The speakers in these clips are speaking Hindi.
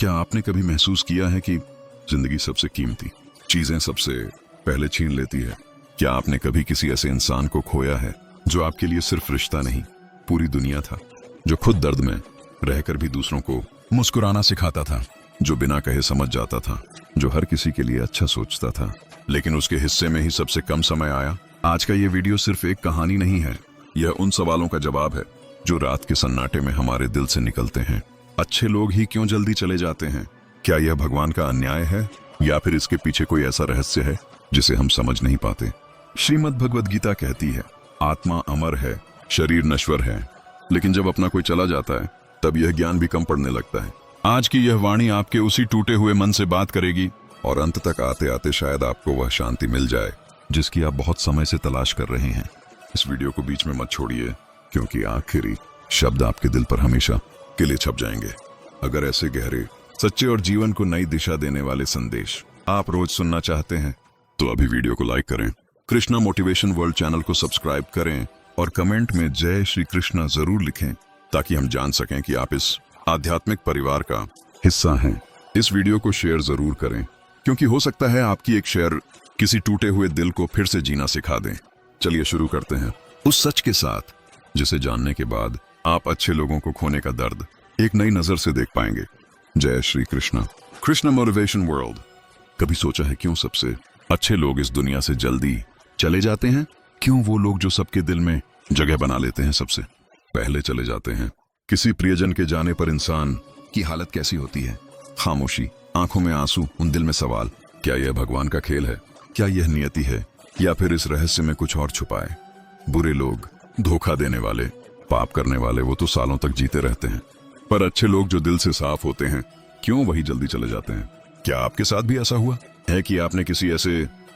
क्या आपने कभी महसूस किया है कि जिंदगी सबसे कीमती चीजें सबसे पहले छीन लेती है? क्या आपने कभी किसी ऐसे इंसान को खोया है जो आपके लिए सिर्फ रिश्ता नहीं, पूरी दुनिया था? जो खुद दर्द में रहकर भी दूसरों को मुस्कुराना सिखाता था, जो बिना कहे समझ जाता था, जो हर किसी के लिए अच्छा सोचता था, लेकिन उसके हिस्से में ही सबसे कम समय आया। आज का ये वीडियो सिर्फ एक कहानी नहीं है, यह उन सवालों का जवाब है जो रात के सन्नाटे में हमारे दिल से निकलते हैं। अच्छे लोग ही क्यों जल्दी चले जाते हैं? क्या यह भगवान का अन्याय है या फिर इसके पीछे कोई ऐसा रहस्य है जिसे हम समझ नहीं पाते? श्रीमद् भगवद गीता कहती है, आत्मा अमर है, शरीर नश्वर है, लेकिन जब अपना कोई चला जाता है तब यह ज्ञान भी कम पड़ने लगता है। आज की यह वाणी आपके उसी टूटे हुए मन से बात करेगी और अंत तक आते आते शायद आपको वह शांति मिल जाए जिसकी आप बहुत समय से तलाश कर रहे हैं। इस वीडियो को बीच में मत छोड़िए, क्योंकि आखिरी शब्द आपके दिल पर हमेशा के लिए छप जाएंगे। अगर ऐसे गहरे, सच्चे और जीवन को नई दिशा देने वाले संदेश आप रोज सुनना चाहते हैं तो अभी वीडियो को लाइक करें, कृष्णा मोटिवेशन वर्ल्ड चैनल को सब्सक्राइब करें और कमेंट में जय श्री कृष्णा जरूर लिखें ताकि हम जान सकें कि आप इस आध्यात्मिक परिवार का हिस्सा हैं। इस वीडियो को शेयर जरूर करें, क्योंकि हो सकता है आपकी एक शेयर किसी टूटे हुए दिल को फिर से जीना सिखा दें। चलिए शुरू करते हैं उस सच के साथ जिसे जानने के बाद आप अच्छे लोगों को खोने का दर्द एक नई नजर से देख पाएंगे। जय श्री कृष्णा। Krishna motivation world. कभी सोचा है क्यों सबसे अच्छे लोग इस दुनिया से जल्दी चले जाते हैं? क्यों वो लोग जो सबके दिल में जगह बना लेते हैं सबसे पहले चले जाते हैं? किसी प्रियजन के जाने पर इंसान की हालत कैसी होती है? खामोशी, आंखों में आंसू, उन दिल में सवाल। क्या यह भगवान का खेल है? क्या यह नियति है या फिर इस रहस्य में कुछ और छुपा है? बुरे लोग, धोखा देने वाले, पाप करने वाले, वो तो सालों तक जीते रहते हैं, पर अच्छे लोग जो दिल से साफ होते हैं, क्यों वही जल्दी चले जाते हैं? क्या आपके साथ भी ऐसा हुआ है कि आपने किसी ऐसे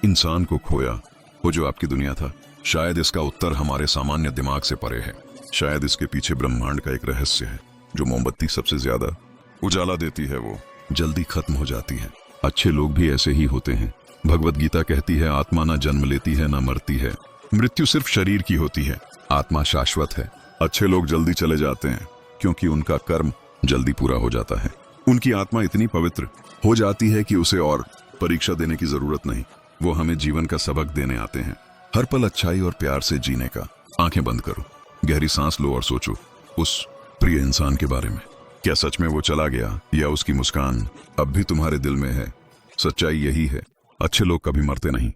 इंसान को खोया हो जो आपकी दुनिया था? शायद इसका उत्तर हमारे सामान्य दिमाग से परे है। शायद इसके पीछे ब्रह्मांड का एक रहस्य है। जो मोमबत्ती सबसे ज्यादा उजाला देती है वो जल्दी खत्म हो जाती है। अच्छे लोग भी ऐसे ही होते हैं। भगवद गीता कहती है, आत्मा ना जन्म लेती है ना मरती है, मृत्यु सिर्फ शरीर की होती है, आत्मा शाश्वत है। अच्छे लोग जल्दी चले जाते हैं क्योंकि उनका कर्म जल्दी पूरा हो जाता है। उनकी आत्मा इतनी पवित्र हो जाती है कि उसे और परीक्षा देने की जरूरत नहीं। वो हमें जीवन का सबक देने आते हैं, हर पल अच्छाई और प्यार से जीने का। आंखें बंद करो, गहरी सांस लो और सोचो उस प्रिय इंसान के बारे में। क्या सच में वो चला गया या उसकी मुस्कान अब भी तुम्हारे दिल में है? सच्चाई यही है, अच्छे लोग कभी मरते नहीं।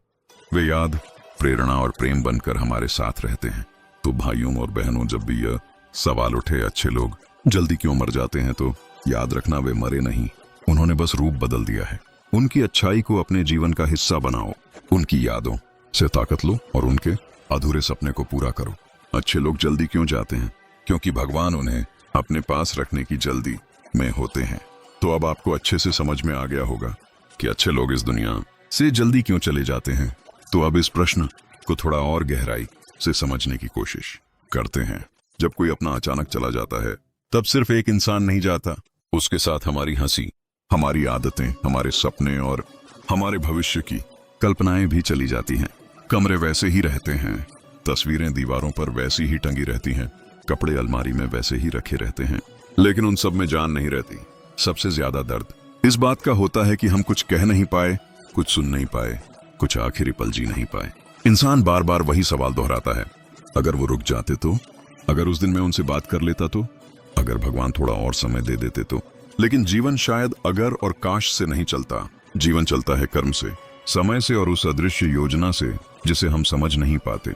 वे याद, प्रेरणा और प्रेम बनकर हमारे साथ रहते हैं। तो भाइयों और बहनों, जब भी यह सवाल उठे अच्छे लोग जल्दी क्यों मर जाते हैं, तो याद रखना वे मरे नहीं, उन्होंने बस रूप बदल दिया है। उनकी अच्छाई को अपने जीवन का हिस्सा बनाओ, उनकी यादों से ताकत लो और उनके अधूरे सपने को पूरा करो। अच्छे लोग जल्दी क्यों जाते हैं? क्योंकि भगवान उन्हें अपने पास रखने की जल्दी में होते हैं। तो अब आपको अच्छे से समझ में आ गया होगा कि अच्छे लोग इस दुनिया से जल्दी क्यों चले जाते हैं। तो अब इस प्रश्न को थोड़ा और गहराई से समझने की कोशिश करते हैं। जब कोई अपना अचानक चला जाता है तब सिर्फ एक इंसान नहीं जाता, उसके साथ हमारी हंसी, हमारी आदतें, हमारे सपने और हमारे भविष्य की कल्पनाएं भी चली जाती हैं। कमरे वैसे ही रहते हैं, तस्वीरें दीवारों पर वैसी ही टंगी रहती हैं, कपड़े अलमारी में वैसे ही रखे रहते हैं, लेकिन उन सब में जान नहीं रहती। सबसे ज्यादा दर्द इस बात का होता है कि हम कुछ कह नहीं पाए, कुछ सुन नहीं पाए, कुछ आखिरी पल जी नहीं पाए। इंसान बार बार वही सवाल दोहराता है, अगर वो रुक जाते तो, अगर उस दिन मैं उनसे बात कर लेता तो, अगर भगवान थोड़ा और समय दे देते तो। लेकिन जीवन शायद अगर और काश से नहीं चलता। जीवन चलता है कर्म से, समय से और उस अदृश्य योजना से जिसे हम समझ नहीं पाते।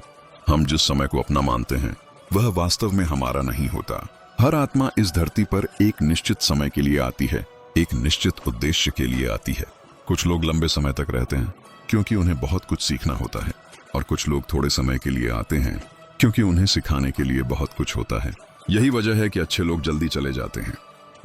हम जिस समय को अपना मानते हैं वह वास्तव में हमारा नहीं होता। हर आत्मा इस धरती पर एक निश्चित समय के लिए आती है, एक निश्चित उद्देश्य के लिए आती है। कुछ लोग लंबे समय तक रहते हैं क्योंकि उन्हें बहुत कुछ सीखना होता है, और कुछ लोग थोड़े समय के लिए आते हैं क्योंकि उन्हें सिखाने के लिए बहुत कुछ होता है। यही वजह है कि अच्छे लोग जल्दी चले जाते हैं।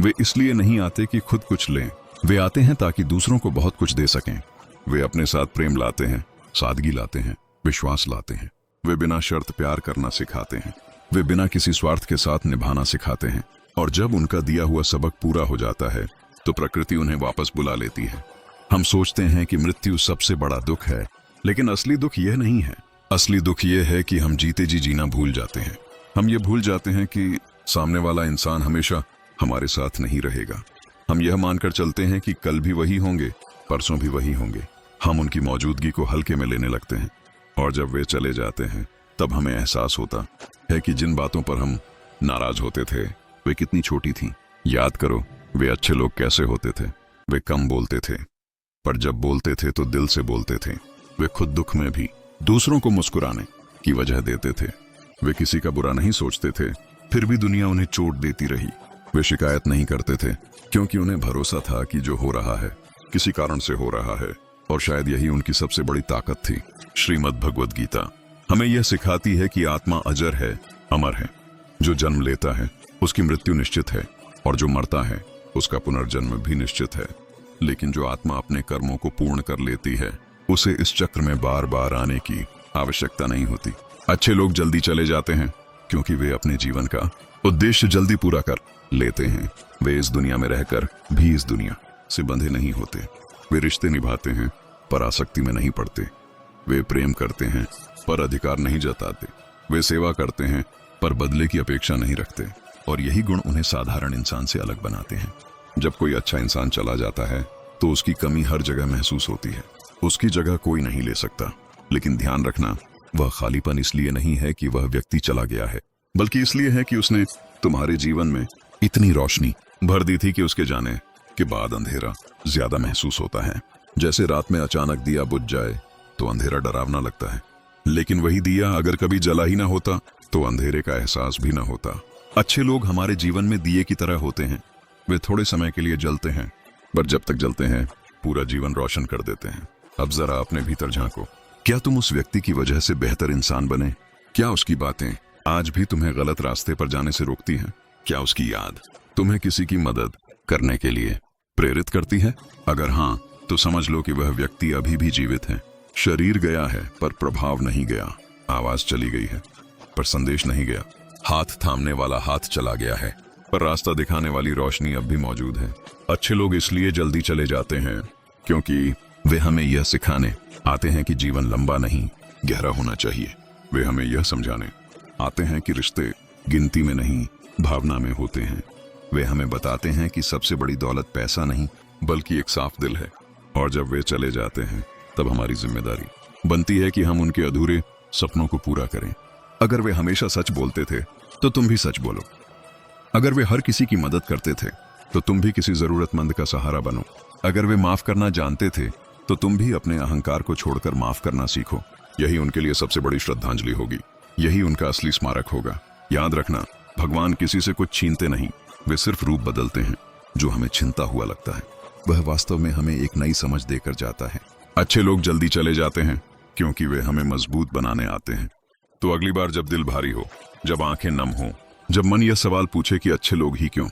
वे इसलिए नहीं आते कि खुद कुछ लें, वे आते हैं ताकि दूसरों को बहुत कुछ दे सकें। वे अपने साथ प्रेम लाते हैं, सादगी लाते हैं, विश्वास लाते हैं। वे बिना शर्त प्यार करना सिखाते हैं, वे बिना किसी स्वार्थ के साथ निभाना सिखाते हैं। और जब उनका दिया हुआ सबक पूरा हो जाता है तो प्रकृति उन्हें वापस बुला लेती है। हम सोचते हैं कि मृत्यु सबसे बड़ा दुख है, लेकिन असली दुख यह नहीं है। असली दुख यह है कि हम जीते जी जीना भूल जाते हैं। हम ये भूल जाते हैं कि सामने वाला इंसान हमेशा हमारे साथ नहीं रहेगा। हम यह मानकर चलते हैं कि कल भी वही होंगे, परसों भी वही होंगे। हम उनकी मौजूदगी को हल्के में लेने लगते हैं और जब वे चले जाते हैं तब हमें एहसास होता है कि जिन बातों पर हम नाराज होते थे वे कितनी छोटी थीं। याद करो, वे अच्छे लोग कैसे होते थे। वे कम बोलते थे, पर जब बोलते थे तो दिल से बोलते थे। वे खुद दुख में भी दूसरों को मुस्कुराने की वजह देते थे। वे किसी का बुरा नहीं सोचते थे, फिर भी दुनिया उन्हें चोट देती रही। वे शिकायत नहीं करते थे क्योंकि उन्हें भरोसा था कि जो हो रहा है किसी कारण से हो रहा है, और शायद यही उनकी सबसे बड़ी ताकत थी। श्रीमद् भगवद गीता हमें यह सिखाती है कि आत्मा अजर है, अमर है। जो जन्म लेता है उसकी मृत्यु निश्चित है, और जो मरता है उसका पुनर्जन्म भी निश्चित है। लेकिन जो आत्मा अपने कर्मों को पूर्ण कर लेती है उसे इस चक्र में बार बार आने की आवश्यकता नहीं होती। अच्छे लोग जल्दी चले जाते हैं क्योंकि वे अपने जीवन का उद्देश्य जल्दी पूरा कर लेते हैं। वे इस दुनिया में रहकर भी इस दुनिया से बंधे नहीं होते। वे रिश्ते निभाते हैं पर आसक्ति में नहीं पड़ते। वे प्रेम करते हैं पर अधिकार नहीं जताते। वे सेवा करते हैं पर बदले की अपेक्षा नहीं रखते, और यही गुण उन्हें साधारण इंसान से अलग बनाते हैं। जब कोई अच्छा इंसान चला जाता है तो उसकी कमी हर जगह महसूस होती है। उसकी जगह कोई नहीं ले सकता। लेकिन ध्यान रखना, वह खालीपन इसलिए नहीं है कि वह व्यक्ति चला गया है, बल्कि इसलिए है कि उसने तुम्हारे जीवन में इतनी रोशनी भर दी थी कि उसके जाने के बाद अंधेरा ज्यादा महसूस होता है। जैसे रात में अचानक दिया बुझ जाए तो अंधेरा डरावना लगता है, लेकिन वही दिया अगर कभी जला ही ना होता तो अंधेरे का एहसास भी ना होता। अच्छे लोग हमारे जीवन में दिए की तरह होते हैं। वे थोड़े समय के लिए जलते हैं, पर जब तक जलते हैं पूरा जीवन रोशन कर देते हैं। अब जरा अपने भीतर झांको। क्या तुम उस व्यक्ति की वजह से बेहतर इंसान बने? क्या उसकी बातें आज भी तुम्हें गलत रास्ते पर जाने से रोकती हैं? क्या उसकी याद तुम्हें किसी की मदद करने के लिए प्रेरित करती है? अगर हाँ, तो समझ लो कि वह व्यक्ति अभी भी जीवित है। शरीर गया है पर प्रभाव नहीं गया। आवाज चली गई है पर संदेश नहीं गया। हाथ थामने वाला हाथ चला गया है पर रास्ता दिखाने वाली रोशनी अब भी मौजूद है। अच्छे लोग इसलिए जल्दी चले जाते हैं क्योंकि वे हमें यह सिखाने आते हैं कि जीवन लंबा नहीं गहरा होना चाहिए। वे हमें यह समझाने आते हैं कि रिश्ते गिनती में नहीं भावना में होते हैं। वे हमें बताते हैं कि सबसे बड़ी दौलत पैसा नहीं बल्कि एक साफ दिल है। और जब वे चले जाते हैं तब हमारी जिम्मेदारी बनती है कि हम उनके अधूरे सपनों को पूरा करें। अगर वे हमेशा सच बोलते थे तो तुम भी सच बोलो। अगर वे हर किसी की मदद करते थे तो तुम भी किसी जरूरतमंद का सहारा बनो। अगर वे माफ करना जानते थे तो तुम भी अपने अहंकार को छोड़कर माफ करना सीखो। यही उनके लिए सबसे बड़ी श्रद्धांजलि होगी। यही उनका असली स्मारक होगा। याद रखना, भगवान किसी से कुछ छीनते नहीं, वे सिर्फ रूप बदलते हैं। जो हमें छिनता हुआ लगता है वह वास्तव में हमें एक नई समझ देकर जाता है। अच्छे लोग जल्दी चले जाते हैं क्योंकि वे हमें मजबूत बनाने आते हैं। तो अगली बार जब दिल भारी हो, जब आंखें नम हो, जब मन यह सवाल पूछे कि अच्छे लोग ही क्यों,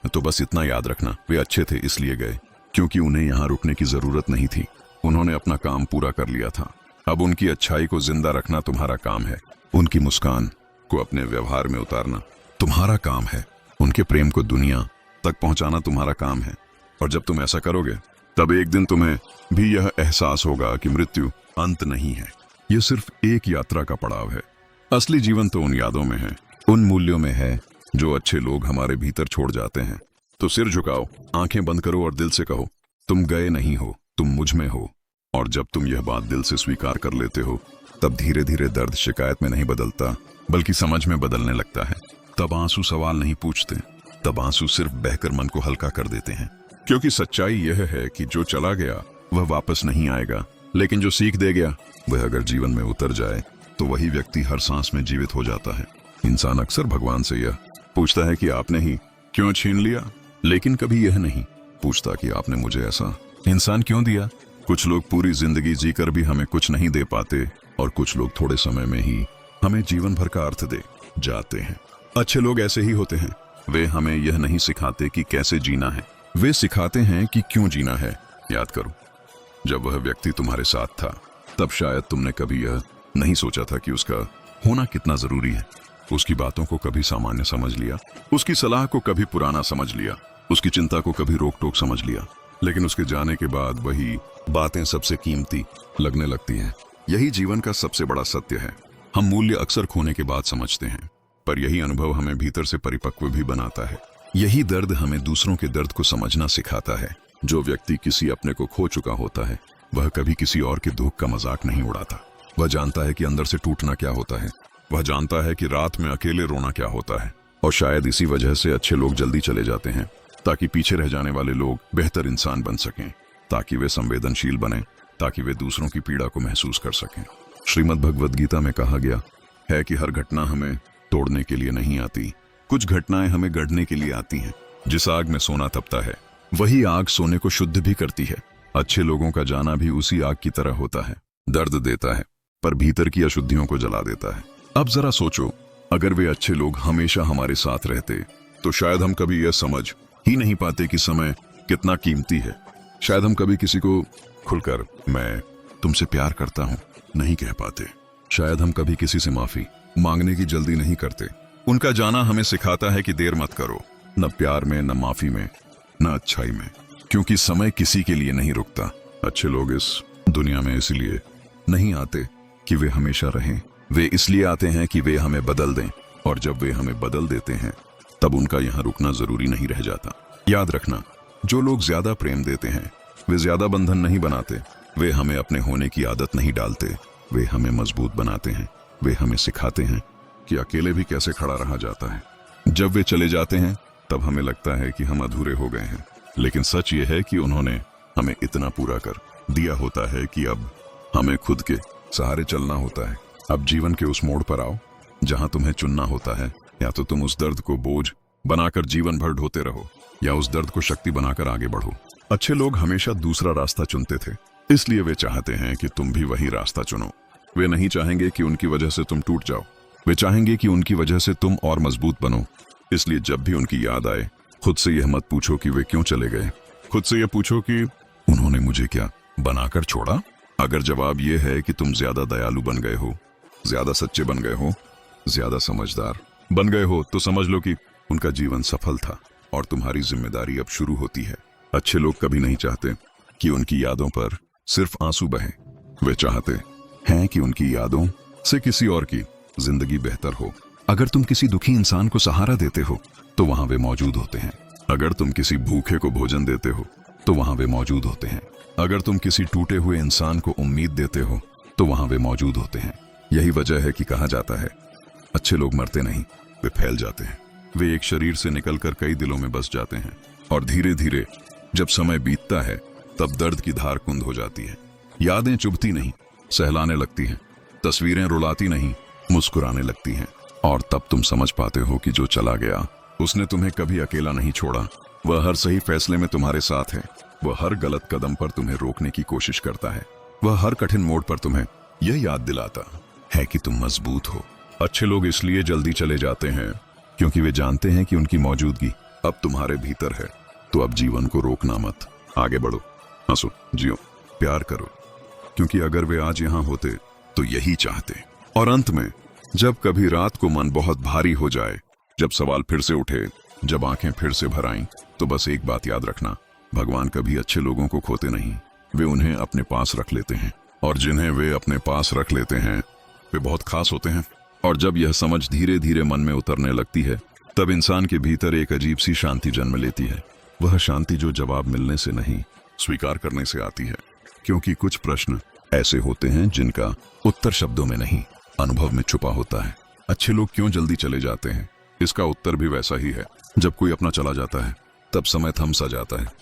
तो बस इतना याद रखना, वे अच्छे थे इसलिए गए क्योंकि उन्हें यहाँ रुकने की जरूरत नहीं थी। उन्होंने अपना काम पूरा कर लिया था। अब उनकी अच्छाई को जिंदा रखना तुम्हारा काम है। उनकी मुस्कान को अपने व्यवहार में उतारना तुम्हारा काम है। उनके प्रेम को दुनिया तक पहुंचाना तुम्हारा काम है। और जब तुम ऐसा करोगे तब एक दिन तुम्हें भी यह एहसास होगा कि मृत्यु अंत नहीं है, यह सिर्फ एक यात्रा का पड़ाव है। असली जीवन तो उन यादों में है, उन मूल्यों में है जो अच्छे लोग हमारे भीतर छोड़ जाते हैं। तो सिर झुकाओ, आंखें बंद करो और दिल से कहो, तुम गए नहीं हो, तुम मुझ में हो। और जब तुम यह बात दिल से स्वीकार कर लेते हो तब धीरे धीरे दर्द शिकायत में नहीं बदलता बल्कि समझ में बदलने लगता है। तब आंसू सवाल नहीं पूछते, तब आंसू सिर्फ बहकर मन को हल्का कर देते हैं। क्योंकि सच्चाई यह है कि जो चला गया वह वापस नहीं आएगा, लेकिन जो सीख दे गया वह अगर जीवन में उतर जाए तो वही व्यक्ति हर सांस में जीवित हो जाता है। इंसान अक्सर भगवान से यह पूछता है कि आपने ही क्यों छीन लिया, लेकिन कभी यह नहीं पूछता कि आपने मुझे ऐसा इंसान क्यों दिया। कुछ लोग पूरी जिंदगी जीकर भी हमें कुछ नहीं दे पाते और कुछ लोग थोड़े समय में ही हमें जीवन भर का अर्थ दे जाते हैं। अच्छे लोग ऐसे ही होते हैं। वे हमें यह नहीं सिखाते कि कैसे जीना है, वे सिखाते हैं कि क्यों जीना है। याद करो, जब वह व्यक्ति तुम्हारे साथ था तब शायद तुमने कभी यह नहीं सोचा था कि उसका होना कितना जरूरी है। उसकी बातों को कभी सामान्य समझ लिया, उसकी सलाह को कभी पुराना समझ लिया, उसकी चिंता को कभी रोक टोक समझ लिया। लेकिन उसके जाने के बाद वही बातें सबसे कीमती लगने लगती हैं। यही जीवन का सबसे बड़ा सत्य है। हम मूल्य अक्सर खोने के बाद समझते हैं, पर यही अनुभव हमें भीतर से परिपक्व भी बनाता है। यही दर्द हमें दूसरों के दर्द को समझना सिखाता है। जो व्यक्ति किसी अपने को खो चुका होता है वह कभी किसी और के दुख का मजाक नहीं उड़ाता। वह जानता है कि अंदर से टूटना क्या होता है। वह जानता है कि रात में अकेले रोना क्या होता है। और शायद इसी वजह से अच्छे लोग जल्दी चले जाते हैं, ताकि पीछे रह जाने वाले लोग बेहतर इंसान बन सकें, ताकि वे संवेदनशील बने, ताकि वे दूसरों की पीड़ा को महसूस कर सकें। श्रीमद् भगवद गीता में कहा गया है कि हर घटना हमें तोड़ने के लिए नहीं आती, कुछ घटनाएं हमें गढ़ने के लिए आती हैं। जिस आग में सोना तपता है वही आग सोने को शुद्ध भी करती है। अच्छे लोगों का जाना भी उसी आग की तरह होता है, दर्द देता है पर भीतर की अशुद्धियों को जला देता है। अब जरा सोचो, अगर वे अच्छे लोग हमेशा हमारे साथ रहते तो शायद हम कभी यह समझ ही नहीं पाते कि समय कितना कीमती है। शायद हम कभी किसी को खुलकर मैं तुमसे प्यार करता हूं नहीं कह पाते। शायद हम कभी किसी से माफी मांगने की जल्दी नहीं करते। उनका जाना हमें सिखाता है कि देर मत करो, न प्यार में, न माफी में, न अच्छाई में, क्योंकि समय किसी के लिए नहीं रुकता। अच्छे लोग इस दुनिया में इसलिए नहीं आते कि वे हमेशा रहें, वे इसलिए आते हैं कि वे हमें बदल दें। और जब वे हमें बदल देते हैं तब उनका यहाँ रुकना जरूरी नहीं रह जाता। याद रखना, जो लोग ज्यादा प्रेम देते हैं वे ज्यादा बंधन नहीं बनाते। वे हमें अपने होने की आदत नहीं डालते, वे हमें मजबूत बनाते हैं। वे हमें सिखाते हैं कि अकेले भी कैसे खड़ा रहा जाता है। जब वे चले जाते हैं तब हमें लगता है कि हम अधूरे हो गए हैं, लेकिन सच ये है कि उन्होंने हमें इतना पूरा कर दिया होता है कि अब हमें खुद के सहारे चलना होता है। अब जीवन के उस मोड़ पर आओ जहां तुम्हें चुनना होता है, या तो तुम उस दर्द को बोझ बनाकर जीवन भर ढोते रहो या उस दर्द को शक्ति बनाकर आगे बढ़ो। अच्छे लोग हमेशा दूसरा रास्ता चुनते थे, इसलिए वे चाहते हैं कि तुम भी वही रास्ता चुनो। वे नहीं चाहेंगे कि उनकी वजह से तुम टूट जाओ, वे चाहेंगे कि उनकी वजह से तुम और मजबूत बनो। इसलिए जब भी उनकी याद आए खुद से यह मत पूछो कि वे क्यों चले गए, खुद से यह पूछो कि उन्होंने मुझे क्या बनाकर छोड़ा। अगर जवाब यह है कि तुम ज्यादा दयालु बन गए हो, ज्यादा सच्चे बन गए हो, ज्यादा समझदार बन गए हो, तो समझ लो कि उनका जीवन सफल था और तुम्हारी जिम्मेदारी अब शुरू होती है। अच्छे लोग कभी नहीं चाहते कि उनकी यादों पर सिर्फ आंसू बहे, वे चाहते हैं कि उनकी यादों से किसी और की जिंदगी बेहतर हो। अगर तुम किसी दुखी इंसान को सहारा देते हो तो वहां वे मौजूद होते हैं। अगर तुम किसी भूखे को भोजन देते हो तो वहां वे मौजूद होते हैं। अगर तुम किसी टूटे हुए इंसान को उम्मीद देते हो तो वहां वे मौजूद होते हैं। यही वजह है कि कहा जाता है अच्छे लोग मरते नहीं, वे फैल जाते हैं। वे एक शरीर से निकलकर कई दिलों में बस जाते हैं और धीरे धीरे जब समय बीतता है तब दर्द की धार कुंद हो जाती है। यादें चुभती नहीं, सहलाने लगती हैं। तस्वीरें रुलाती नहीं, मुस्कुराने लगती हैं। और तब तुम समझ पाते हो कि जो चला गया उसने तुम्हें कभी अकेला नहीं छोड़ा। वह हर सही फैसले में तुम्हारे साथ है। वह हर गलत कदम पर तुम्हें रोकने की कोशिश करता है। वह हर कठिन मोड़ पर तुम्हें यह याद दिलाता है कि तुम मजबूत हो। अच्छे लोग इसलिए जल्दी चले जाते हैं क्योंकि वे जानते हैं कि उनकी मौजूदगी अब तुम्हारे भीतर है। तो अब जीवन को रोकना मत, आगे बढ़ो, हंसो, जियो, प्यार करो, क्योंकि अगर वे आज यहाँ होते तो यही चाहते। और अंत में जब कभी रात को मन बहुत भारी हो जाए, जब सवाल फिर से उठे, जब आंखें फिर से भर आईं, तो बस एक बात याद रखना, भगवान कभी अच्छे लोगों को खोते नहीं, वे उन्हें अपने पास रख लेते हैं। और जिन्हें वे अपने पास रख लेते हैं वे बहुत खास होते हैं। और जब यह समझ धीरे धीरे मन में उतरने लगती है तब इंसान के भीतर एक अजीब सी शांति जन्म लेती है। वह शांति जो जवाब मिलने से नहीं, स्वीकार करने से आती है। क्योंकि कुछ प्रश्न ऐसे होते हैं जिनका उत्तर शब्दों में नहीं, अनुभव में छुपा होता है। अच्छे लोग क्यों जल्दी चले जाते हैं, इसका उत्तर भी वैसा ही है। जब कोई अपना चला जाता है तब समय थम सा जाता है।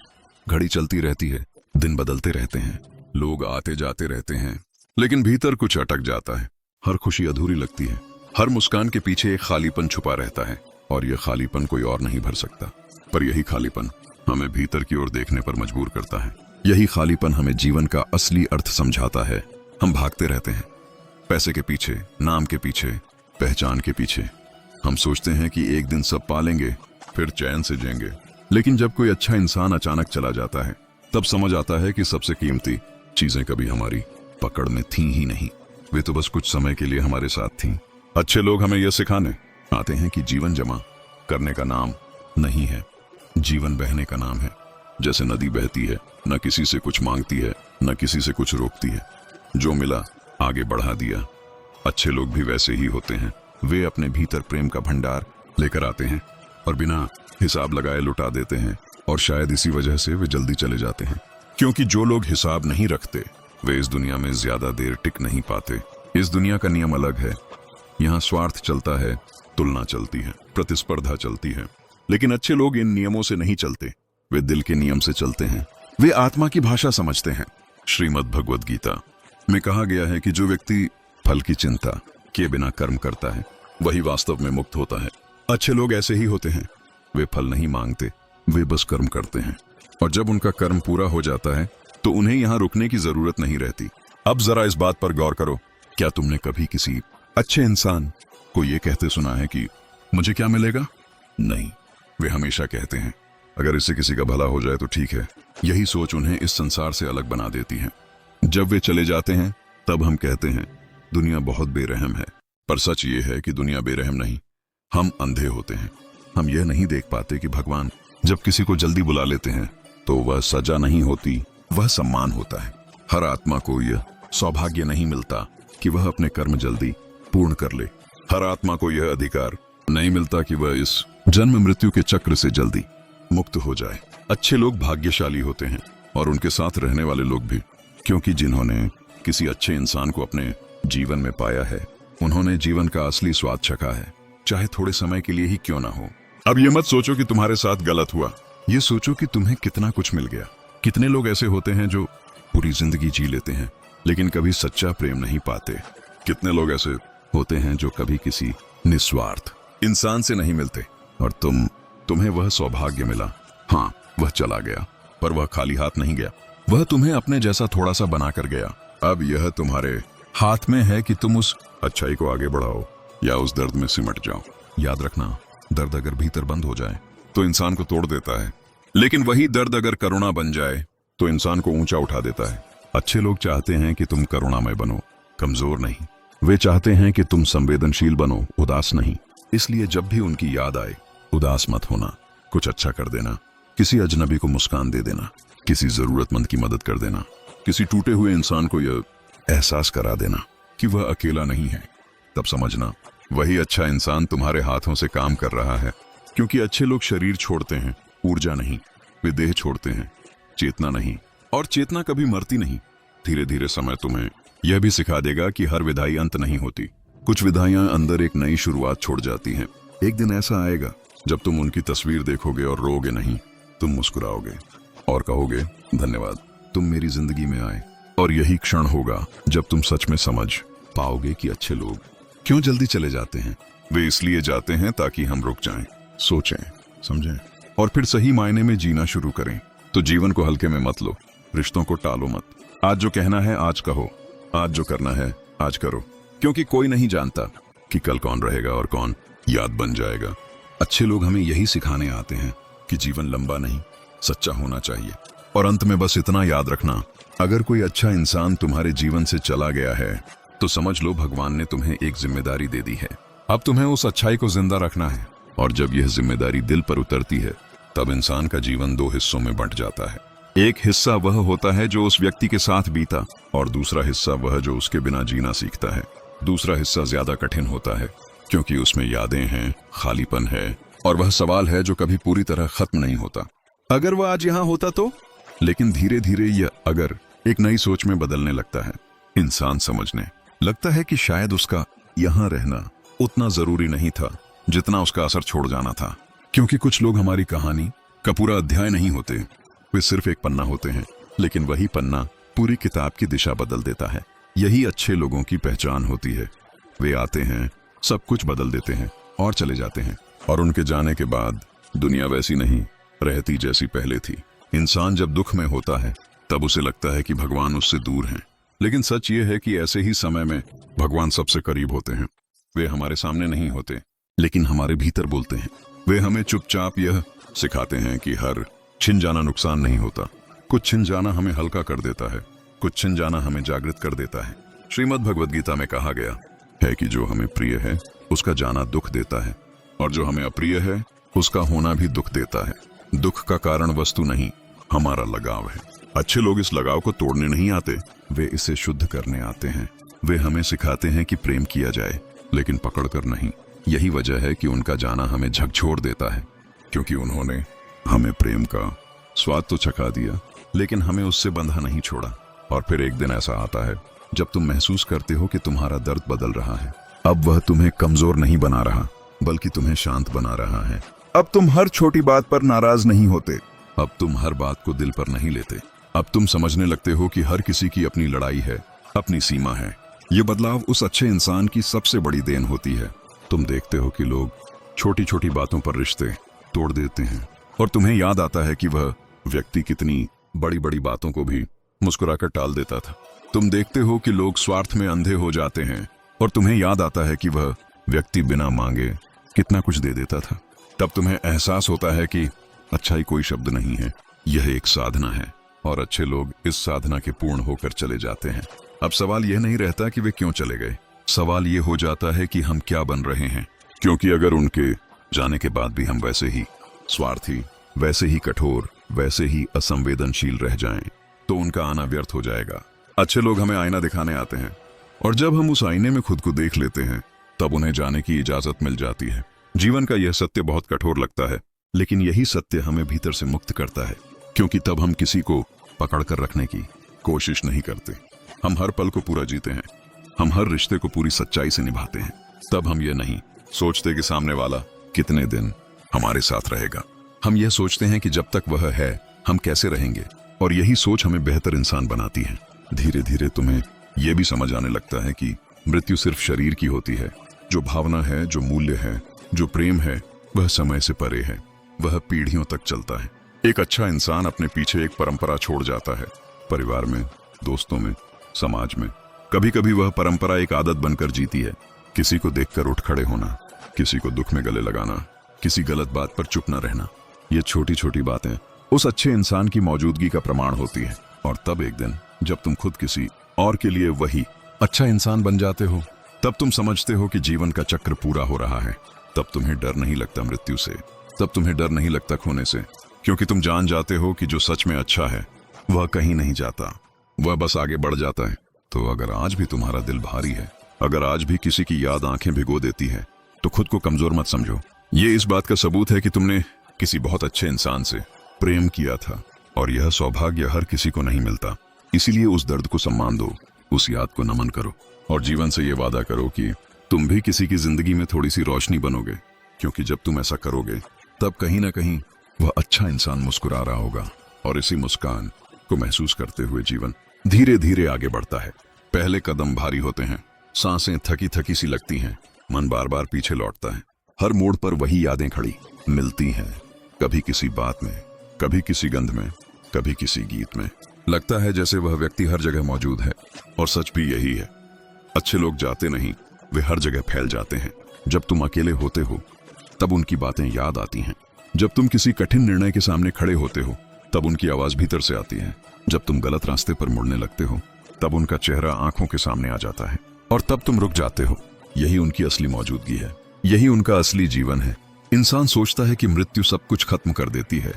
घड़ी चलती रहती है, दिन बदलते रहते हैं, लोग आते जाते रहते हैं, लेकिन भीतर कुछ अटक जाता है। हर खुशी अधूरी लगती है, हर मुस्कान के पीछे एक खालीपन छुपा रहता है और यह खालीपन कोई और नहीं भर सकता। पर यही खालीपन हमें भीतर की ओर देखने पर मजबूर करता है। यही खालीपन हमें जीवन का असली अर्थ समझाता है। हम भागते रहते हैं, पैसे के पीछे, नाम के पीछे, पहचान के पीछे। हम सोचते हैं कि एक दिन सब पालेंगे, फिर चैन से जिएंगे। लेकिन जब कोई अच्छा इंसान अचानक चला जाता है तब समझ आता है कि सबसे कीमती चीजें कभी हमारी पकड़ में थी ही नहीं, वे तो बस कुछ समय के लिए हमारे साथ थीं। अच्छे लोग हमें यह सिखाने आते हैं कि जीवन जमा करने का नाम नहीं है, जीवन बहने का नाम है। जैसे नदी बहती है, न किसी से कुछ मांगती है, न किसी से कुछ रोकती है, जो मिला आगे बढ़ा दिया। अच्छे लोग भी वैसे ही होते हैं। वे अपने भीतर प्रेम का भंडार लेकर आते हैं, और बिना हिसाब लगाए लुटा देते हैं, और शायद इसी वजह से वे जल्दी चले जाते हैं, क्योंकि जो लोग हिसाब नहीं रखते वे इस दुनिया में ज्यादा देर टिक नहीं पाते। इस दुनिया का नियम अलग है। यहाँ स्वार्थ चलता है, तुलना चलती है, प्रतिस्पर्धा चलती है। लेकिन अच्छे लोग इन नियमों से नहीं चलते, वे दिल के नियम से चलते हैं। वे आत्मा की भाषा समझते हैं। श्रीमद् भगवद गीता में कहा गया है कि जो व्यक्ति फल की चिंता किए बिना कर्म करता है वही वास्तव में मुक्त होता है। अच्छे लोग ऐसे ही होते हैं। वे फल नहीं मांगते, वे बस कर्म करते हैं, और जब उनका कर्म पूरा हो जाता है तो उन्हें यहाँ रुकने की जरूरत नहीं रहती। अब जरा इस बात पर गौर करो, क्या तुमने कभी किसी अच्छे इंसान को ये कहते सुना है कि मुझे क्या मिलेगा? नहीं, वे हमेशा कहते हैं अगर इससे किसी का भला हो जाए तो ठीक है। यही सोच उन्हें इस संसार से अलग बना देती है। जब वे चले जाते हैं तब हम कहते हैं दुनिया बहुत बेरहम है, पर सच ये है कि दुनिया बेरहम नहीं, हम अंधे होते हैं। हम यह नहीं देख पाते कि भगवान जब किसी को जल्दी बुला लेते हैं तो वह सजा नहीं होती, वह सम्मान होता है। हर आत्मा को यह सौभाग्य नहीं मिलता कि वह अपने कर्म जल्दी पूर्ण कर ले। हर आत्मा को यह अधिकार नहीं मिलता कि वह इस जन्म मृत्यु के चक्र से जल्दी मुक्त हो जाए। अच्छे लोग भाग्यशाली होते हैं, और उनके साथ रहने वाले लोग भी, क्योंकि जिन्होंने किसी अच्छे इंसान को अपने जीवन में पाया है उन्होंने जीवन का असली स्वाद चखा है, चाहे थोड़े समय के लिए ही क्यों ना हो। अब ये मत सोचो कि तुम्हारे साथ गलत हुआ, ये सोचो कि तुम्हें कितना कुछ मिल गया। कितने लोग ऐसे होते हैं जो पूरी जिंदगी जी लेते हैं लेकिन कभी सच्चा प्रेम नहीं पाते। कितने लोग ऐसे होते हैं जो कभी किसी निस्वार्थ इंसान से नहीं मिलते, और तुम्हें वह सौभाग्य मिला। हाँ, वह चला गया, पर वह खाली हाथ नहीं गया, वह तुम्हें अपने जैसा थोड़ा सा बना कर गया। अब यह तुम्हारे हाथ में है कि तुम उस अच्छाई को आगे बढ़ाओ या उस दर्द में सिमट जाओ। याद रखना, दर्द अगर भीतर बंद हो जाए तो इंसान को तोड़ देता है, लेकिन वही दर्द अगर करुणा बन जाए तो इंसान को ऊंचा उठा देता है। अच्छे लोग चाहते हैं कि तुम करुणामय बनो, कमजोर नहीं। वे चाहते हैं कि तुम संवेदनशील बनो, उदास नहीं। इसलिए जब भी उनकी याद आए उदास मत होना, कुछ अच्छा कर देना, किसी अजनबी को मुस्कान दे देना, किसी जरूरतमंद की मदद कर देना, किसी टूटे हुए इंसान को यह एहसास करा देना कि वह अकेला नहीं है। तब समझना वही अच्छा इंसान तुम्हारे हाथों से काम कर रहा है। क्योंकि अच्छे लोग शरीर छोड़ते हैं, ऊर्जा नहीं। वे देह छोड़ते हैं, चेतना नहीं, और चेतना कभी मरती नहीं। धीरे धीरे समय तुम्हें यह भी सिखा देगा कि हर विदाई अंत नहीं होती। कुछ विदाइयां अंदर एक नई शुरुआत छोड़ जाती हैं। एक दिन ऐसा आएगा जब तुम उनकी तस्वीर देखोगे और रोगे नहीं, तुम मुस्कुराओगे और कहोगे धन्यवाद, तुम मेरी जिंदगी में आए। और यही क्षण होगा जब तुम सच में समझ पाओगे कि अच्छे लोग क्यों जल्दी चले जाते हैं। वे इसलिए जाते हैं ताकि हम रुक जाएं, सोचें, समझें, और फिर सही मायने में जीना शुरू करें। तो जीवन को हल्के में मत लो, रिश्तों को टालो मत। आज जो कहना है आज कहो, आज जो करना है आज करो, क्योंकि कोई नहीं जानता कि कल कौन रहेगा और कौन याद बन जाएगा। अच्छे लोग हमें यही सिखाने आते हैं कि जीवन लंबा नहीं, सच्चा होना चाहिए। और अंत में बस इतना याद रखना, अगर कोई अच्छा इंसान तुम्हारे जीवन से चला गया है तो समझ लो भगवान ने तुम्हें एक जिम्मेदारी दे दी है। अब तुम्हें उस अच्छाई को जिंदा रखना है, और जब यह जिम्मेदारी दिल पर उतरती है तब इंसान का जीवन दो हिस्सों में बंट जाता है। एक हिस्सा वह होता है जो उस व्यक्ति के साथ बीता, और दूसरा हिस्सा वह जो उसके बिना जीना सीखता है। दूसरा हिस्सा ज्यादा कठिन होता है क्योंकि उसमें यादें हैं, खालीपन है, और वह सवाल है जो कभी पूरी तरह खत्म नहीं होता। अगर वह आज यहाँ होता तो, लेकिन धीरे धीरे यह अगर एक नई सोच में बदलने लगता है। इंसान समझने लगता है कि शायद उसका यहाँ रहना उतना जरूरी नहीं था जितना उसका असर छोड़ जाना था। क्योंकि कुछ लोग हमारी कहानी का पूरा अध्याय नहीं होते, वे सिर्फ एक पन्ना होते हैं, लेकिन वही पन्ना पूरी किताब की दिशा बदल देता है। यही अच्छे लोगों की पहचान होती है। वे आते हैं, सब कुछ बदल देते हैं और चले जाते हैं, और उनके जाने के बाद दुनिया वैसी नहीं रहती जैसी पहले थी। इंसान जब दुख में होता है तब उसे लगता है कि भगवान उससे दूर हैं, लेकिन सच ये है कि ऐसे ही समय में भगवान सबसे करीब होते हैं। वे हमारे सामने नहीं होते, लेकिन हमारे भीतर बोलते हैं। वे हमें चुपचाप यह सिखाते हैं कि हर छिन जाना नुकसान नहीं होता। कुछ छिन जाना हमें हल्का कर देता है, कुछ छिन जाना हमें जागृत कर देता है। श्रीमद् भगवद गीता में कहा गया है कि जो हमें प्रिय है उसका जाना दुख देता है, और जो हमें अप्रिय है उसका होना भी दुख देता है। दुख का कारण वस्तु नहीं, हमारा लगाव है। अच्छे लोग इस लगाव को तोड़ने नहीं आते, वे इसे शुद्ध करने आते हैं। वे हमें सिखाते हैं कि प्रेम किया जाए, लेकिन पकड़कर नहीं। यही वजह है कि उनका जाना हमें झकझोर देता है। क्योंकि उन्होंने हमें प्रेम का स्वाद तो चखा दिया, लेकिन हमें उससे बंधा नहीं छोड़ा। और फिर एक दिन ऐसा आता है जब तुम महसूस करते हो कि तुम्हारा दर्द बदल रहा है। अब वह तुम्हें कमजोर नहीं बना रहा, बल्कि तुम्हें शांत बना रहा है। अब तुम हर छोटी बात पर नाराज नहीं होते, अब तुम हर बात को दिल पर नहीं लेते। अब तुम समझने लगते हो कि हर किसी की अपनी लड़ाई है, अपनी सीमा है। ये बदलाव उस अच्छे इंसान की सबसे बड़ी देन होती है। तुम देखते हो कि लोग छोटी छोटी बातों पर रिश्ते तोड़ देते हैं, और तुम्हें याद आता है कि वह व्यक्ति कितनी बड़ी बड़ी बातों को भी मुस्कुराकर टाल देता था। तुम देखते हो कि लोग स्वार्थ में अंधे हो जाते हैं, और तुम्हें याद आता है कि वह व्यक्ति बिना मांगे कितना कुछ दे देता था। तब तुम्हें एहसास होता है कि अच्छाई कोई शब्द नहीं है, यह एक साधना है, और अच्छे लोग इस साधना के पूर्ण होकर चले जाते हैं। अब सवाल यह नहीं रहता कि वे क्यों चले गए, सवाल यह हो जाता है कि हम क्या बन रहे हैं। क्योंकि अगर उनके जाने के बाद भी हम वैसे ही स्वार्थी, वैसे ही कठोर, वैसे ही असंवेदनशील रह जाएं, तो उनका आना व्यर्थ हो जाएगा। अच्छे लोग हमें आईना दिखाने आते हैं, और जब हम उस आईने में खुद को देख लेते हैं, तब उन्हें जाने की इजाजत मिल जाती है। जीवन का यह सत्य बहुत कठोर लगता है, लेकिन यही सत्य हमें भीतर से मुक्त करता है। क्योंकि तब हम किसी को पकड़ कर रखने की कोशिश नहीं करते, हम हर पल को पूरा जीते हैं, हम हर रिश्ते को पूरी सच्चाई से निभाते हैं। तब हम ये नहीं सोचते कि सामने वाला कितने दिन हमारे साथ रहेगा, हम यह सोचते हैं कि जब तक वह है हम कैसे रहेंगे, और यही सोच हमें बेहतर इंसान बनाती है। धीरे धीरे तुम्हें यह भी समझ आने लगता है कि मृत्यु सिर्फ शरीर की होती है। जो भावना है, जो मूल्य है, जो प्रेम है, वह समय से परे है, वह पीढ़ियों तक चलता है। एक अच्छा इंसान अपने पीछे एक परंपरा छोड़ जाता है, परिवार में, दोस्तों में, समाज में। कभी कभी वह परंपरा एक आदत बनकर जीती है, किसी को देखकर उठ खड़े होना, किसी को दुख में गले लगाना, किसी गलत बात पर चुप न रहना। ये छोटी छोटी बातें उस अच्छे इंसान की मौजूदगी का प्रमाण होती है। और तब एक दिन जब तुम खुद किसी और के लिए वही अच्छा इंसान बन जाते हो, तब तुम समझते हो कि जीवन का चक्र पूरा हो रहा है। तब तुम्हें डर नहीं लगता मृत्यु से, तब तुम्हें डर नहीं लगता खोने से, क्योंकि तुम जान जाते हो कि जो सच में अच्छा है वह कहीं नहीं जाता, वह बस आगे बढ़ जाता है। तो अगर आज भी तुम्हारा दिल भारी है, अगर आज भी किसी की याद आंखें भिगो देती है, तो खुद को कमजोर मत समझो। ये इस बात का सबूत है कि तुमने किसी बहुत अच्छे इंसान से प्रेम किया था, और यह सौभाग्य हर किसी को नहीं मिलता। इसीलिए उस दर्द को सम्मान दो, उस याद को नमन करो, और जीवन से ये वादा करो कि तुम भी किसी की जिंदगी में थोड़ी सी रोशनी बनोगे। क्योंकि जब तुम ऐसा करोगे, तब कहीं ना कहीं वह अच्छा इंसान मुस्कुरा रहा होगा, और इसी मुस्कान को महसूस करते हुए जीवन धीरे धीरे आगे बढ़ता है। पहले कदम भारी होते हैं, सांसें थकी थकी सी लगती हैं, मन बार बार पीछे लौटता है। हर मोड़ पर वही यादें खड़ी मिलती हैं, कभी किसी बात में, कभी किसी गंध में, कभी किसी गीत में। लगता है जैसे वह व्यक्ति हर जगह मौजूद है, और सच भी यही है। अच्छे लोग जाते नहीं, वे हर जगह फैल जाते हैं। जब तुम अकेले होते हो, तब उनकी बातें याद आती हैं। जब तुम किसी कठिन निर्णय के सामने खड़े होते हो, तब उनकी आवाज भीतर से आती है। जब तुम गलत रास्ते पर मुड़ने लगते हो, तब उनका चेहरा आंखों के सामने आ जाता है, और तब तुम रुक जाते हो। यही उनकी असली मौजूदगी है, यही उनका असली जीवन है। इंसान सोचता है कि मृत्यु सब कुछ खत्म कर देती है,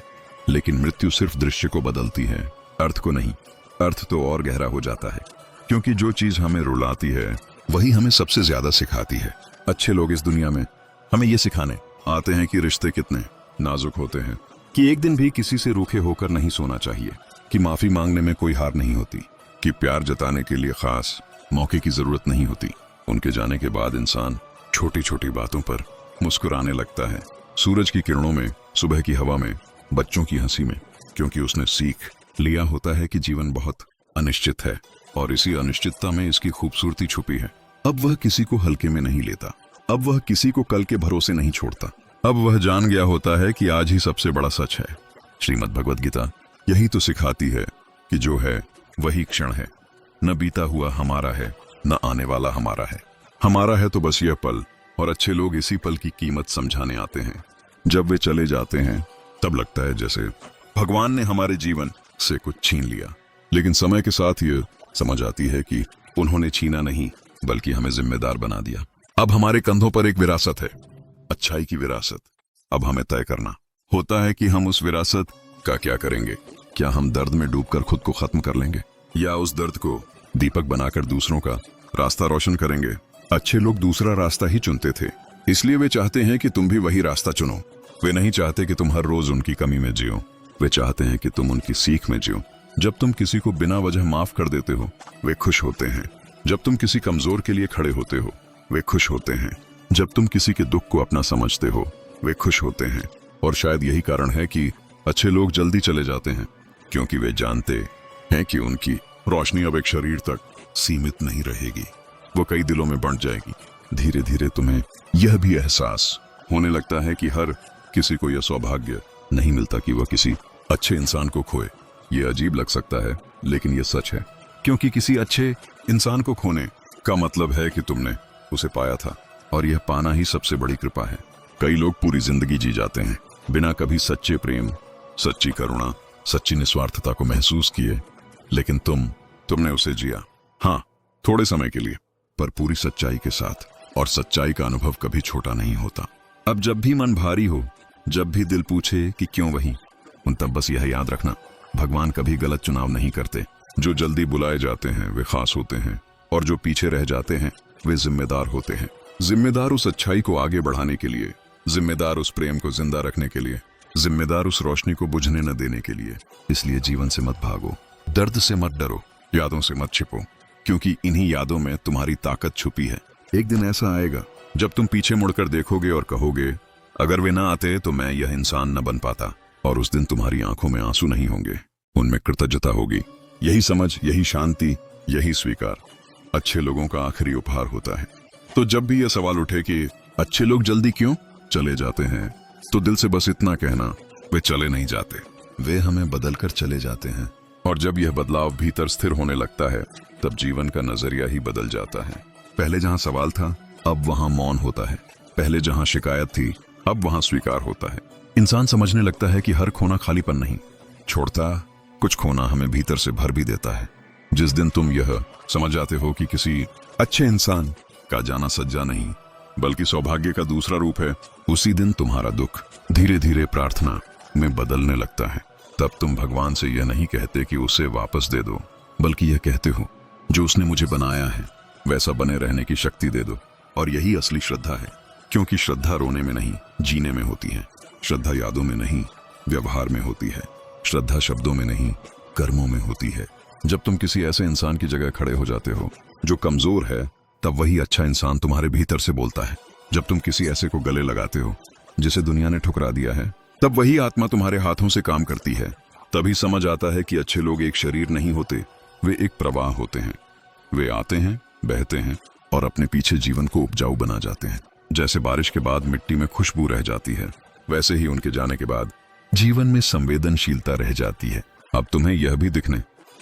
लेकिन मृत्यु सिर्फ दृश्य को बदलती है, अर्थ को नहीं। अर्थ तो और गहरा हो जाता है, क्योंकि जो चीज हमें रुलाती है वही हमें सबसे ज्यादा सिखाती है। अच्छे लोग इस दुनिया में हमें ये सिखाने आते हैं कि रिश्ते कितने नाजुक होते हैं, कि एक दिन भी किसी से रूखे होकर नहीं सोना चाहिए, कि माफी मांगने में कोई हार नहीं होती, कि प्यार जताने के लिए खास मौके की जरूरत नहीं होती। उनके जाने के बाद इंसान छोटी छोटी बातों पर मुस्कुराने लगता है, सूरज की किरणों में, सुबह की हवा में, बच्चों की हंसी में, क्योंकि उसने सीख लिया होता है कि जीवन बहुत अनिश्चित है, और इसी अनिश्चितता में इसकी खूबसूरती छुपी है। अब वह किसी को हल्के में नहीं लेता, अब वह किसी को कल के भरोसे नहीं छोड़ता। अब वह जान गया होता है कि आज ही सबसे बड़ा सच है। श्रीमद् भगवद गीता यही तो सिखाती है कि जो है वही क्षण है, न बीता हुआ हमारा है, न आने वाला हमारा है। हमारा है तो बस यह पल, और अच्छे लोग इसी पल की कीमत समझाने आते हैं। जब वे चले जाते हैं, तब लगता है जैसे भगवान ने हमारे जीवन से कुछ छीन लिया, लेकिन समय के साथ ये समझ आती है कि उन्होंने छीना नहीं, बल्कि हमें जिम्मेदार बना दिया। अब हमारे कंधों पर एक विरासत है, अच्छाई की विरासत। अब हमें तय करना होता है कि हम उस विरासत का क्या करेंगे। क्या हम दर्द में डूबकर खुद को खत्म कर लेंगे, या उस दर्द को दीपक बनाकर दूसरों का रास्ता रोशन करेंगे। अच्छे लोग दूसरा रास्ता ही चुनते थे, इसलिए वे चाहते हैं कि तुम भी वही रास्ता चुनो। वे नहीं चाहते कि तुम हर रोज उनकी कमी में जियो, वे चाहते हैं कि तुम उनकी सीख में जियो। जब तुम किसी को बिना वजह माफ कर देते हो, वे खुश होते हैं। जब तुम किसी कमजोर के लिए खड़े होते हो, वे खुश होते हैं। जब तुम किसी के दुख को अपना समझते हो, वे खुश होते हैं। और शायद यही कारण है कि अच्छे लोग जल्दी चले जाते हैं, क्योंकि वे जानते हैं कि उनकी रोशनी अब एक शरीर तक सीमित नहीं रहेगी, वो कई दिलों में बंट जाएगी। धीरे धीरे तुम्हें यह भी एहसास होने लगता है कि हर किसी को यह सौभाग्य नहीं मिलता कि वह किसी अच्छे इंसान को खोए। यह अजीब लग सकता है, लेकिन यह सच है, क्योंकि किसी अच्छे इंसान को खोने का मतलब है कि तुमने उसे पाया था, और यह पाना ही सबसे बड़ी कृपा है। कई लोग पूरी जिंदगी जी जाते हैं बिना कभी सच्चे प्रेम, सच्ची करुणा, सच्ची निस्वार्थता को महसूस किए, लेकिन तुमने उसे जिया। हाँ, थोड़े समय के लिए, पर पूरी सच्चाई के साथ। और सच्चाई का अनुभव कभी छोटा नहीं होता। अब जब भी मन भारी हो, जब भी दिल पूछे कि क्यों वही, उन तब बस यह याद रखना, भगवान कभी गलत चुनाव नहीं करते। जो जल्दी बुलाए जाते हैं वे खास होते हैं, और जो पीछे रह जाते हैं वे जिम्मेदार होते हैं। जिम्मेदार उस अच्छाई को आगे बढ़ाने के लिए, जिम्मेदार उस प्रेम को जिंदा रखने के लिए, जिम्मेदार उस रोशनी को बुझने न देने के लिए। इसलिए जीवन से मत भागो, दर्द से मत डरो, यादों से मत छिपो, क्योंकि इन्हीं यादों में तुम्हारी ताकत छुपी है। एक दिन ऐसा आएगा जब तुम पीछे मुड़कर देखोगे और कहोगे, अगर वे ना आते तो मैं यह इंसान न बन पाता। और उस दिन तुम्हारी आंखों में आंसू नहीं होंगे, उनमें कृतज्ञता होगी। यही समझ, यही शांति, यही स्वीकार अच्छे लोगों का आखिरी उपहार होता है। तो जब भी यह सवाल उठे कि अच्छे लोग जल्दी क्यों चले जाते हैं, तो दिल से बस इतना कहना, वे चले नहीं जाते, वे हमें बदलकर चले जाते हैं। और जब यह बदलाव भीतर स्थिर होने लगता है, तब जीवन का नजरिया ही बदल जाता है। पहले जहां सवाल था, अब वहां मौन होता है। पहले जहां शिकायत थी, अब वहां स्वीकार होता है। इंसान समझने लगता है कि हर खोना खालीपन नहीं छोड़ता, कुछ खोना हमें भीतर से भर भी देता है। जिस दिन तुम यह समझ जाते हो कि किसी अच्छे इंसान का जाना सज्जा नहीं, बल्कि सौभाग्य का दूसरा रूप है, उसी दिन तुम्हारा दुख धीरे धीरे प्रार्थना में बदलने लगता है। तब तुम भगवान से यह नहीं कहते कि उसे वापस दे दो, बल्कि यह कहते हो, जो उसने मुझे बनाया है वैसा बने रहने की शक्ति दे दो। और यही असली श्रद्धा है, क्योंकि श्रद्धा रोने में नहीं, जीने में होती है। श्रद्धा यादों में नहीं, व्यवहार में होती है। श्रद्धा शब्दों में नहीं, कर्मों में होती है। जब तुम किसी ऐसे इंसान की जगह खड़े हो जाते हो जो कमजोर है, तब वही अच्छा इंसान तुम्हारे भीतर से बोलता है। जब तुम किसी ऐसे को गले लगाते हो जिसे दुनिया ने ठुकरा दिया है, तब वही आत्मा तुम्हारे हाथों से काम करती है। तभी समझ आता है कि अच्छे लोग एक शरीर नहीं होते, वे एक प्रवाह होते हैं। वे आते हैं, बहते हैं और अपने पीछे जीवन को उपजाऊ बना जाते हैं। जैसे बारिश के बाद मिट्टी में खुशबू रह जाती है, वैसे ही उनके जाने के बाद जीवन में संवेदनशीलता रह जाती है। अब तुम्हें यह भी दिखने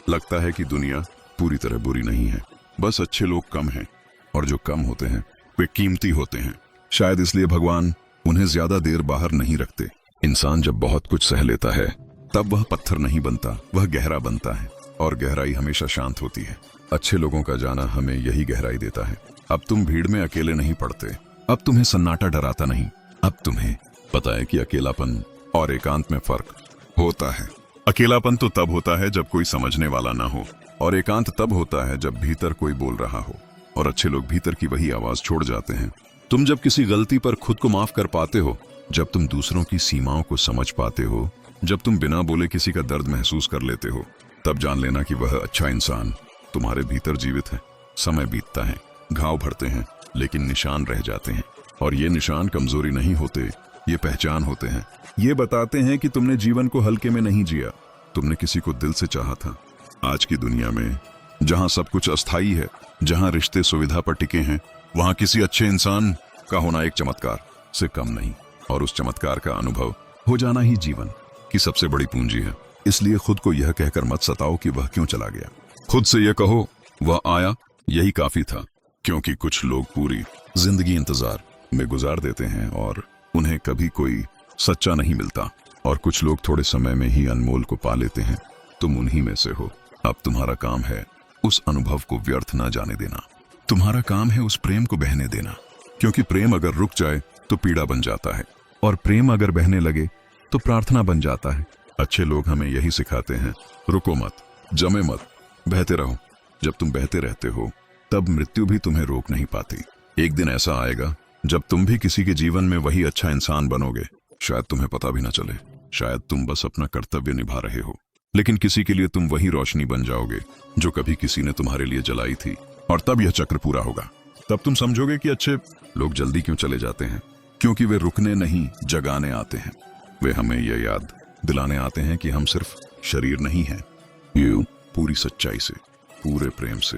लगता है कि दुनिया पूरी तरह बुरी नहीं है, बस अच्छे लोग कम हैं, और जो कम होते हैं वे कीमती होते हैं। शायद इसलिए भगवान उन्हें ज्यादा देर बाहर नहीं रखते। इंसान जब बहुत कुछ सह लेता है, तब वह पत्थर नहीं बनता, वह गहरा बनता है, और गहराई हमेशा शांत होती है। अच्छे लोगों का जाना हमें यही गहराई देता है। अब तुम भीड़ में अकेले नहीं पड़ते, अब तुम्हें सन्नाटा डराता नहीं, अब तुम्हें पता है कि अकेलापन और एकांत में फर्क होता है। अकेलापन तो तब होता है जब कोई समझने वाला ना हो, और एकांत तब होता है जब भीतर कोई बोल रहा हो। और अच्छे लोग भीतर की वही आवाज छोड़ जाते हैं। तुम जब किसी गलती पर खुद को माफ कर पाते हो, जब तुम दूसरों की सीमाओं को समझ पाते हो, जब तुम बिना बोले किसी का दर्द महसूस कर लेते हो, तब जान लेना कि वह अच्छा इंसान तुम्हारे भीतर जीवित है। समय बीतता है, घाव भरते हैं, लेकिन निशान रह जाते हैं। और ये निशान कमजोरी नहीं होते, ये पहचान होते हैं। ये बताते हैं कि तुमने जीवन को हल्के में नहीं जिया, तुमने किसी को दिल से चाहा था। आज की दुनिया में जहां सब कुछ अस्थायी है, जहां रिश्ते सुविधा पर टिके हैं, वहां किसी अच्छे इंसान का होना एक चमत्कार से कम नहीं, और उस चमत्कार का अनुभव हो जाना ही जीवन की सबसे बड़ी पूंजी है। इसलिए खुद को यह कहकर मत सताओ कि वह क्यों चला गया। खुद से यह कहो, वह आया, यही काफी था। क्योंकि कुछ लोग पूरी जिंदगी इंतजार में गुजार देते हैं और उन्हें कभी कोई सच्चा नहीं मिलता, और कुछ लोग थोड़े समय में ही अनमोल को पा लेते हैं। तुम उन्हीं में से हो। अब तुम्हारा काम है उस अनुभव को व्यर्थ ना जाने देना। तुम्हारा काम है उस प्रेम को बहने देना, क्योंकि प्रेम अगर रुक जाए तो पीड़ा बन जाता है, और प्रेम अगर बहने लगे तो प्रार्थना बन जाता है। अच्छे लोग हमें यही सिखाते हैं, रुको मत, जमे मत, बहते रहो। जब तुम बहते रहते हो, तब मृत्यु भी तुम्हें रोक नहीं पाती। एक दिन ऐसा आएगा जब तुम भी किसी के जीवन में वही अच्छा इंसान बनोगे शायद तुम्हें पता भी ना चले, शायद तुम बस अपना कर्तव्य निभा रहे हो, लेकिन किसी के लिए तुम वही रोशनी बन जाओगे जो कभी किसी ने तुम्हारे लिए जलाई थी। और तब यह चक्र पूरा होगा। तब तुम समझोगे कि अच्छे लोग जल्दी क्यों चले जाते हैं, क्योंकि वे रुकने नहीं, जगाने आते हैं। वे हमें यह याद दिलाने आते हैं कि हम सिर्फ शरीर नहीं हैं। ये पूरी सच्चाई से, पूरे प्रेम से,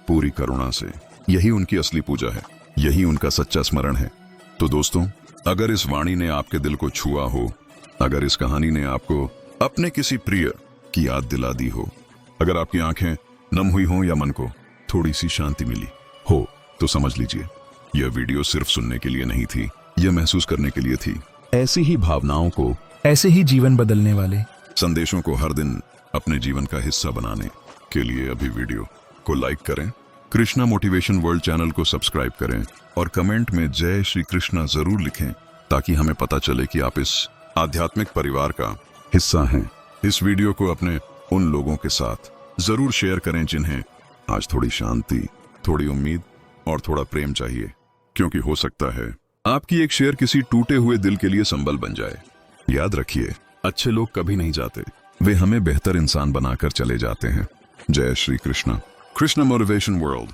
पूरी करुणा से, यही उनकी असली पूजा है, यही उनका सच्चा स्मरण है। तो दोस्तों, अगर इस वाणी ने आपके दिल को छुआ हो, अगर इस कहानी ने आपको अपने किसी प्रिय की याद दिला दी हो, अगर आपकी आंखें नम हुई हो या मन को थोड़ी सी शांति मिली हो, तो समझ लीजिए यह वीडियो सिर्फ सुनने के लिए नहीं थी, यह महसूस करने के लिए थी। ऐसी ही भावनाओं को, ऐसे ही जीवन बदलने वाले संदेशों को हर दिन अपने जीवन का हिस्सा बनाने के लिए अभी वीडियो को लाइक करें, कृष्णा मोटिवेशन वर्ल्ड चैनल को सब्सक्राइब करें और कमेंट में जय श्री कृष्णा जरूर लिखें, ताकि हमें पता चले कि आप इस आध्यात्मिक परिवार का हिस्सा हैं। इस वीडियो को अपने उन लोगों के साथ जरूर शेयर करें जिन्हें आज थोड़ी शांति, थोड़ी उम्मीद और थोड़ा प्रेम चाहिए, क्योंकि हो सकता है आपकी एक शेयर किसी टूटे हुए दिल के लिए संबल बन जाए। याद रखिए, अच्छे लोग कभी नहीं जाते, वे हमें बेहतर इंसान बनाकर चले जाते हैं। जय श्री कृष्णा। Krishna motivation world.